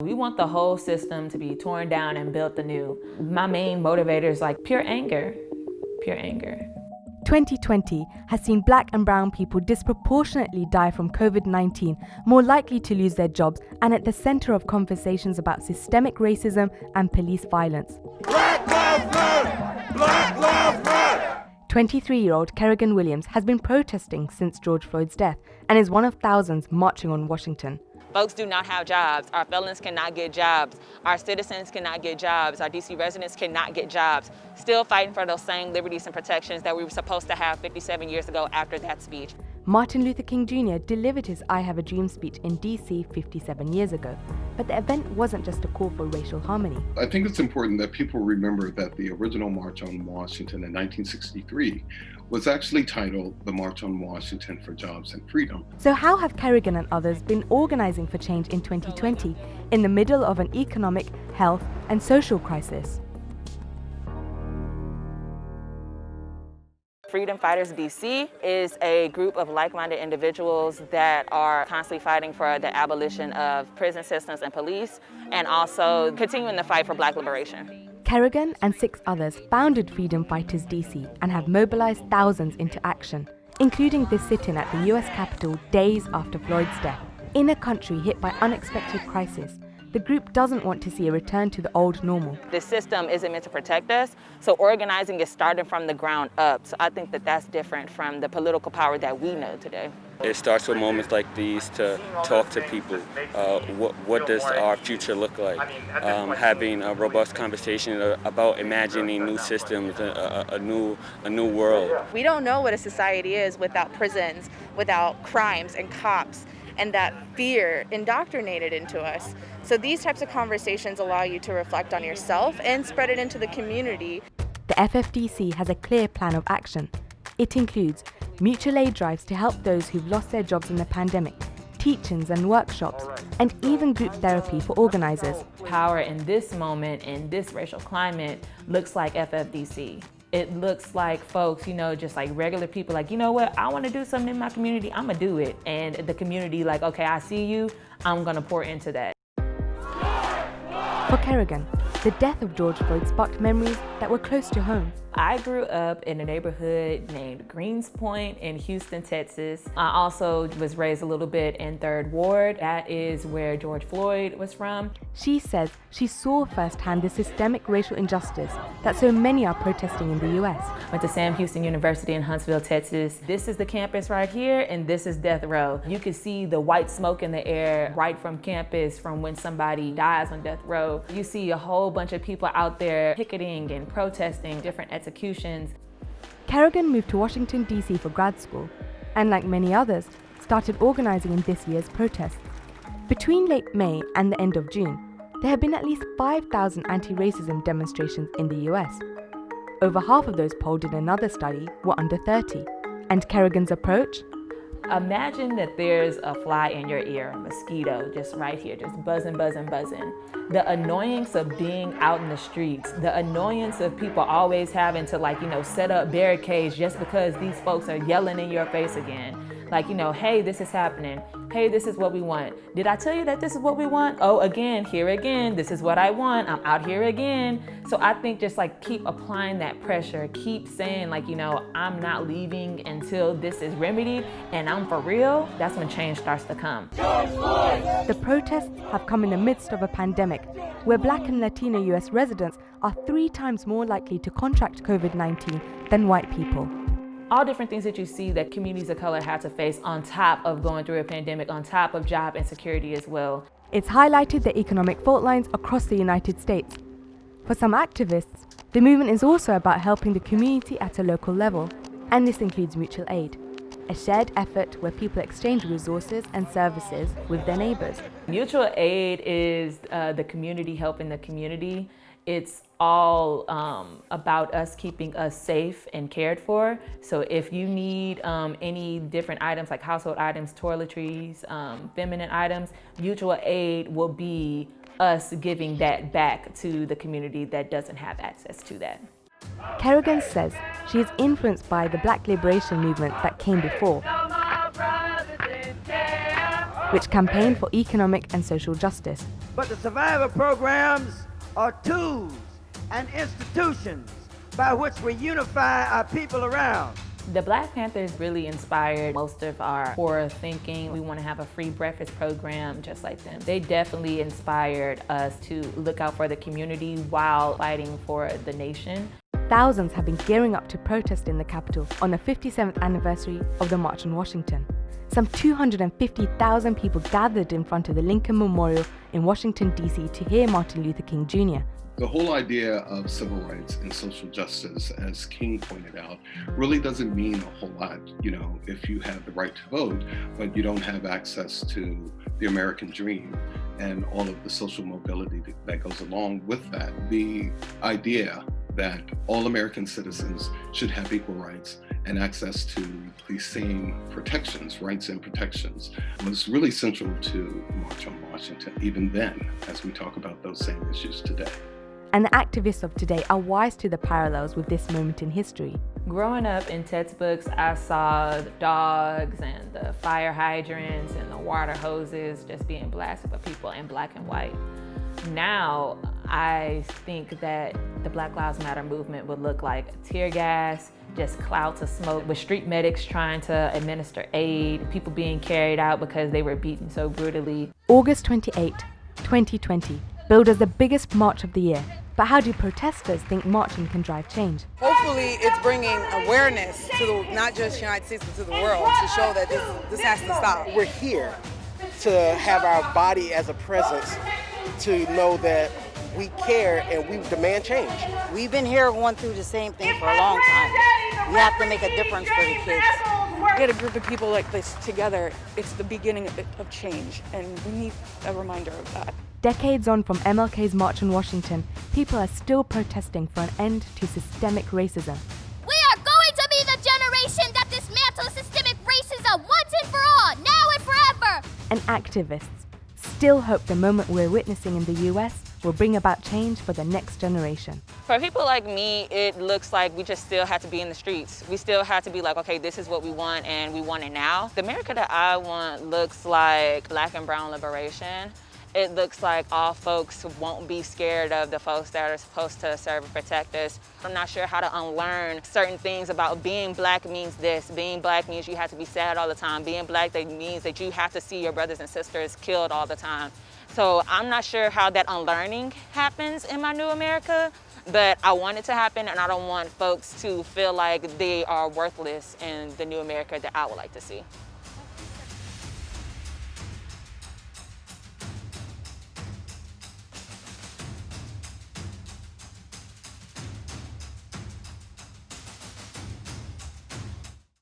We want the whole system to be torn down and built anew. My main motivator is like pure anger. 2020 has seen Black and brown people disproportionately die from COVID-19, more likely to lose their jobs, and at the center of conversations about systemic racism and police violence. Black Lives Matter! Black Lives Matter! 23-year-old Kerrigan Williams has been protesting since George Floyd's death and is one of thousands marching on Washington. Folks do not have jobs. Our felons cannot get jobs. Our citizens cannot get jobs. Our DC residents cannot get jobs. Still fighting for those same liberties and protections that we were supposed to have 57 years ago after that speech. Martin Luther King Jr. delivered his I Have a Dream speech in DC 57 years ago. But the event wasn't just a call for racial harmony. I think it's important that people remember that the original March on Washington in 1963 was actually titled the March on Washington for Jobs and Freedom. So how have Kerrigan and others been organizing for change in 2020 in the middle of an economic, health, and social crisis? Freedom Fighters DC is a group of like-minded individuals that are constantly fighting for the abolition of prison systems and police, and also continuing the fight for Black liberation. Kerrigan and 6 others founded Freedom Fighters DC and have mobilized thousands into action, including this sit-in at the US Capitol days after Floyd's death. In a country hit by unexpected crisis, the group doesn't want to see a return to the old normal. The system isn't meant to protect us, so organizing is starting from the ground up. So I think that that's different from the political power that we know today. It starts with moments like these to talk to people. What does our future look like? Having a robust conversation about imagining new systems, a new world. We don't know what a society is without prisons, without crimes and cops, and that fear indoctrinated into us. So these types of conversations allow you to reflect on yourself and spread it into the community. The FFDC has a clear plan of action. It includes mutual aid drives to help those who've lost their jobs in the pandemic, teach-ins and workshops, and even group therapy for organizers. Power in this moment, in this racial climate, looks like FFDC. It looks like folks, just like regular people, like, you know what, I want to do something in my community, I'm gonna do it. And the community, like, okay, I see you, I'm gonna pour into that. For Kerrigan, the death of George Floyd sparked memories that were close to home. I grew up in a neighborhood named Greenspoint in Houston, Texas. I also was raised a little bit in 3rd Ward. That is where George Floyd was from. She says she saw firsthand the systemic racial injustice that so many are protesting in the US. Went to Sam Houston University in Huntsville, Texas. This is the campus right here, and this is Death Row. You can see the white smoke in the air right from campus from when somebody dies on death row. You see a whole bunch of people out there picketing and protesting different executions. Kerrigan moved to Washington, D.C. for grad school, and like many others, started organizing in this year's protests. Between late May and the end of June, there have been at least 5,000 anti-racism demonstrations in the US. Over half of those polled in another study were under 30. And Kerrigan's approach? Imagine that there's a fly in your ear, a mosquito, just right here, just buzzing, buzzing, buzzing. The annoyance of being out in the streets, the annoyance of people always having to set up barricades just because these folks are yelling in your face again. Hey, this is happening. Hey, this is what we want. Did I tell you that this is what we want? Oh, again, here again, this is what I want. I'm out here again. So I think just keep applying that pressure. Keep saying I'm not leaving until this is remedied and I'm for real. That's when change starts to come. The protests have come in the midst of a pandemic where Black and Latino US residents are 3 times more likely to contract COVID-19 than white people. All different things that you see that communities of color had to face on top of going through a pandemic, on top of job insecurity as well. It's highlighted the economic fault lines across the United States. For some activists, the movement is also about helping the community at a local level, and this includes mutual aid, a shared effort where people exchange resources and services with their neighbors. Mutual aid is the community helping the community. It's all about us keeping us safe and cared for. So if you need any different items like household items, toiletries, feminine items, mutual aid will be us giving that back to the community that doesn't have access to that. Kerrigan says she is influenced by the Black liberation movement that came before, which campaigned for economic and social justice. but the survivor programs are tools and institutions by which we unify our people around. The Black Panthers really inspired most of our forward thinking. We want to have a free breakfast program just like them. They definitely inspired us to look out for the community while fighting for the nation. Thousands have been gearing up to protest in the Capitol on the 57th anniversary of the March on Washington. Some 250,000 people gathered in front of the Lincoln Memorial in Washington, D.C. to hear Martin Luther King Jr. The whole idea of civil rights and social justice, as King pointed out, really doesn't mean a whole lot, if you have the right to vote, but you don't have access to the American dream and all of the social mobility that goes along with that. The idea that all American citizens should have equal rights and access to the same protections, rights and protections, was really central to March on Washington, even then, as we talk about those same issues today. And the activists of today are wise to the parallels with this moment in history. Growing up in textbooks, I saw the dogs and the fire hydrants and the water hoses just being blasted by people in black and white. Now, I think that the Black Lives Matter movement would look like tear gas, just clouds of smoke, with street medics trying to administer aid, people being carried out because they were beaten so brutally. August 28, 2020, billed as the biggest march of the year. But how do protesters think marching can drive change? Hopefully it's bringing awareness to not just the United States, but to the world, to show that this has to stop. We're here to have our body as a presence, to know that we care and we demand change. We've been here going through the same thing for a long time. We have to make a difference for the kids. Get a group of people like this together, it's the beginning of change, and we need a reminder of that. Decades on from MLK's March on Washington, people are still protesting for an end to systemic racism. We are going to be the generation that dismantles systemic racism once and for all, now and forever! And activists still hope the moment we're witnessing in the US will bring about change for the next generation. For people like me, it looks like we just still have to be in the streets. We still have to be like, okay, this is what we want and we want it now. The America that I want looks like Black and brown liberation. It looks like all folks won't be scared of the folks that are supposed to serve and protect us. I'm not sure how to unlearn certain things about being Black means this. Being Black means you have to be sad all the time. Being Black means that you have to see your brothers and sisters killed all the time. So I'm not sure how that unlearning happens in my new America, but I want it to happen, and I don't want folks to feel like they are worthless in the new America that I would like to see.